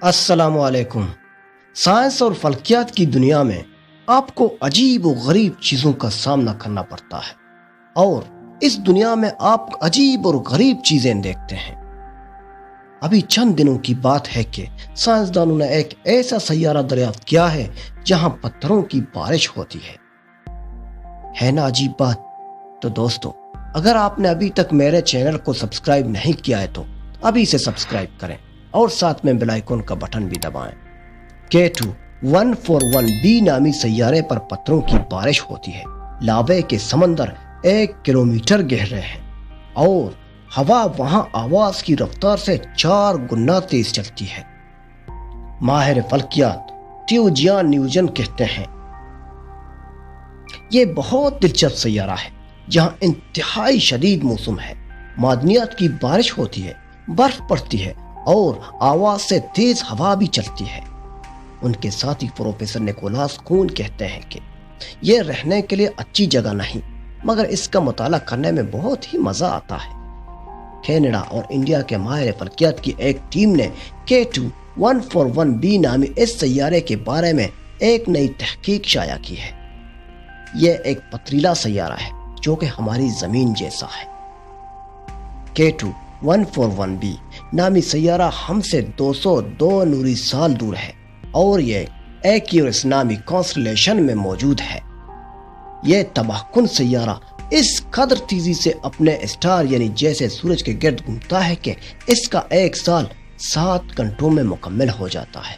السلام علیکم۔ سائنس اور فلکیات کی دنیا میں آپ کو عجیب و غریب چیزوں کا سامنا کرنا پڑتا ہے، اور اس دنیا میں آپ عجیب اور غریب چیزیں دیکھتے ہیں۔ ابھی چند دنوں کی بات ہے کہ سائنسدانوں نے ایک ایسا سیارہ دریافت کیا ہے جہاں پتھروں کی بارش ہوتی ہے نا عجیب بات؟ تو دوستو، اگر آپ نے ابھی تک میرے چینل کو سبسکرائب نہیں کیا ہے تو ابھی اسے سبسکرائب کریں اور ساتھ میں بیل آئیکن کا بٹن بھی دبائیں۔ K2141b نامی سیارے پر پتھروں کی بارش ہوتی ہے۔ لاوے کے سمندر 1 کلومیٹر گہرے ہیں اور ہوا وہاں آواز کی رفتار سے 4 گنا تیز چلتی ہے۔ ماہر فلکیات ٹیوجیان نیوجن کہتے ہیں یہ بہت دلچسپ سیارہ ہے جہاں انتہائی شدید موسم ہے، معدنیات کی بارش ہوتی ہے، برف پڑتی ہے اور آواز سے تیز ہوا بھی چلتی ہے۔ ان کے ساتھی پروفیسر نیکولاس کون کہتے ہیں کہ یہ رہنے کے لیے اچھی جگہ نہیں، مگر اس کا مطالعہ کرنے میں بہت ہی مزہ آتا ہے۔ کینیڈا اور انڈیا کے ماہر فلکیات کی ایک ٹیم نے K2141b نامی اس سیارے کے بارے میں ایک نئی تحقیق شائع کی ہے۔ یہ ایک پتھریلا سیارہ ہے جو کہ ہماری زمین جیسا ہے۔ K2141b نامی سیارہ ہم سے 202 نوری سال دور ہے اور یہ ایکیورس نامی کانسٹلیشن میں موجود ہے۔ یہ تباہ کن سیارہ اس قدر تیزی سے اپنے اسٹار یعنی جیسے سورج کے گرد گھومتا ہے کہ اس کا ایک سال 7 گھنٹوں میں مکمل ہو جاتا ہے۔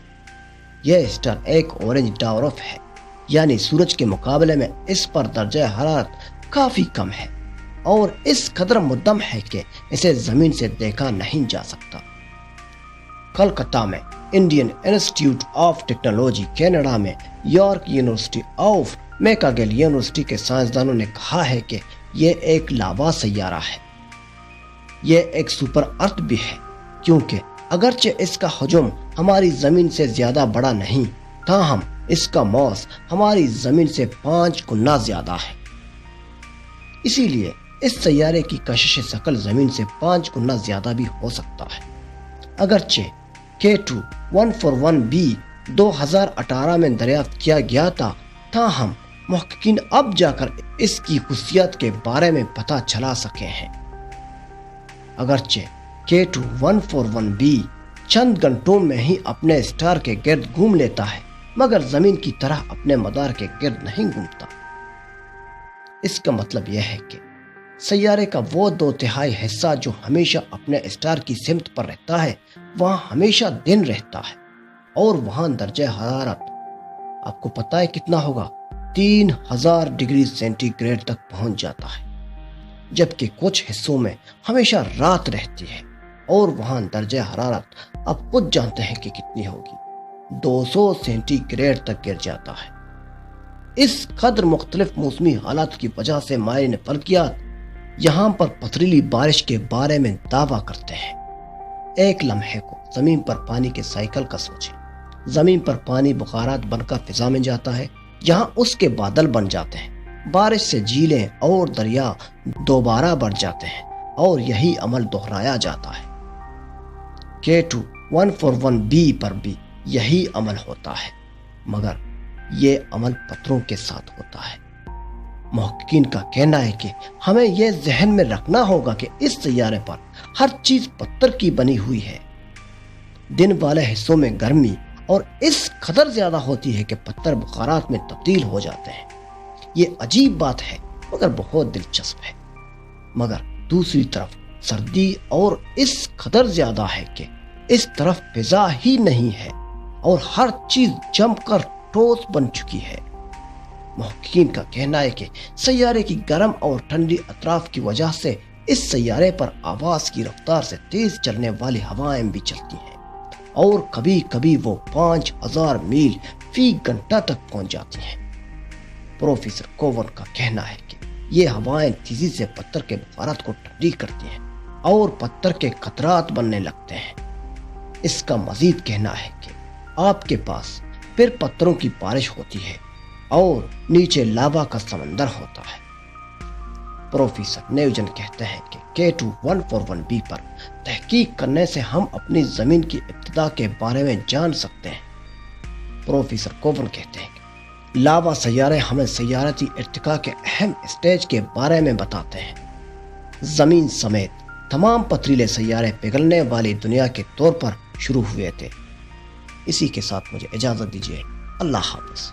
یہ اسٹار ایک اورنج ڈوارف ہے، یعنی سورج کے مقابلے میں اس پر درجہ حرارت کافی کم ہے اور اس قدر مدھم ہے کہ اسے زمین سے دیکھا نہیں جا سکتا۔ کلکتہ میں Indian institute of technology, Canada میں یارک یونیورسٹی آف میکاگل یونیورسٹی کے سائنسدانوں نے کہا ہے کہ یہ ایک لاوا سیارہ ہے۔ یہ ایک سپر ارتھ بھی ہے، کیونکہ اگرچہ اس کا حجم ہماری زمین سے زیادہ بڑا نہیں، تاہم اس کا ماس ہماری زمین سے 5 گنا زیادہ ہے۔ اسی لیے اس سیارے کی کشش ثقل زمین سے 5 گنا زیادہ بھی ہو سکتا ہے۔ اگرچہ K2141b 2018 میں دریافت کیا گیا تھا، تاہم محققین اب جا کر اس کی خصوصیات کے بارے میں پتہ چلا سکے ہیں۔ اگرچہ K2141b چند گھنٹوں میں ہی اپنے اسٹار کے گرد گھوم لیتا ہے، مگر زمین کی طرح اپنے مدار کے گرد نہیں گھومتا۔ اس کا مطلب یہ ہے کہ سیارے کا وہ 2/3 حصہ جو ہمیشہ اپنے اسٹار کی سمت پر رہتا ہے، وہاں ہمیشہ دن رہتا ہے اور وہاں درجہ حرارت آپ کو پتہ ہے کتنا ہوگا؟ 3000 ڈگری سینٹی گریڈ تک پہنچ جاتا ہے، جبکہ کچھ حصوں میں ہمیشہ رات رہتی ہے اور وہاں درجہ حرارت آپ خود جانتے ہیں کہ کتنی ہوگی، 200 سینٹی گریڈ تک گر جاتا ہے۔ اس قدر مختلف موسمی حالات کی وجہ سے ماہرین فلکیات یہاں پر پتھریلی بارش کے بارے میں دعویٰ کرتے ہیں۔ ایک لمحے کو زمین پر پانی کے سائیکل کا سوچیں۔ زمین پر پانی بخارات بن کر فضا میں جاتا ہے، یہاں اس کے بادل بن جاتے ہیں، بارش سے جھیلیں اور دریا دوبارہ بڑھ جاتے ہیں اور یہی عمل دہرایا جاتا ہے۔ K2141b پر بھی یہی عمل ہوتا ہے، مگر یہ عمل پتھروں کے ساتھ ہوتا ہے۔ محققین کا کہنا ہے کہ ہمیں یہ ذہن میں رکھنا ہوگا کہ اس سیارے پر ہر چیز پتھر کی بنی ہوئی ہے۔ دن والے حصوں میں گرمی اور اس قدر زیادہ ہوتی ہے کہ پتھر بخارات میں تبدیل ہو جاتے ہیں۔ یہ عجیب بات ہے مگر بہت دلچسپ ہے۔ مگر دوسری طرف سردی اور اس قدر زیادہ ہے کہ اس طرف فضا ہی نہیں ہے اور ہر چیز جم کر ٹھوس بن چکی ہے۔ محققین کا کہنا ہے کہ سیارے کی گرم اور ٹھنڈی اطراف کی وجہ سے اس سیارے پر آواز کی رفتار سے تیز چلنے والی ہوائیں بھی چلتی ہیں اور کبھی کبھی وہ 5000 میل فی گھنٹہ تک پہنچ جاتی ہیں۔ پروفیسر کوون کا کہنا ہے کہ یہ ہوائیں تیزی سے پتھر کے بخارات کو ٹھنڈی کرتی ہیں اور پتھر کے قطرات بننے لگتے ہیں۔ اس کا مزید کہنا ہے کہ آپ کے پاس پھر پتھروں کی بارش ہوتی ہے اور نیچے لاوا کا سمندر ہوتا ہے۔ پروفیسر نیوجن کہتے ہیں کہ K2141b پر تحقیق کرنے سے ہم اپنی زمین کی ابتدا کے بارے میں جان سکتے ہیں۔ پروفیسر کوون کہتے ہیں کہ لاوا سیارے ہمیں سیارتی ارتقاء کے اہم اسٹیج کے بارے میں بتاتے ہیں۔ زمین سمیت تمام پتھریلے سیارے پگھلنے والی دنیا کے طور پر شروع ہوئے تھے۔ اسی کے ساتھ مجھے اجازت دیجیے، اللہ حافظ۔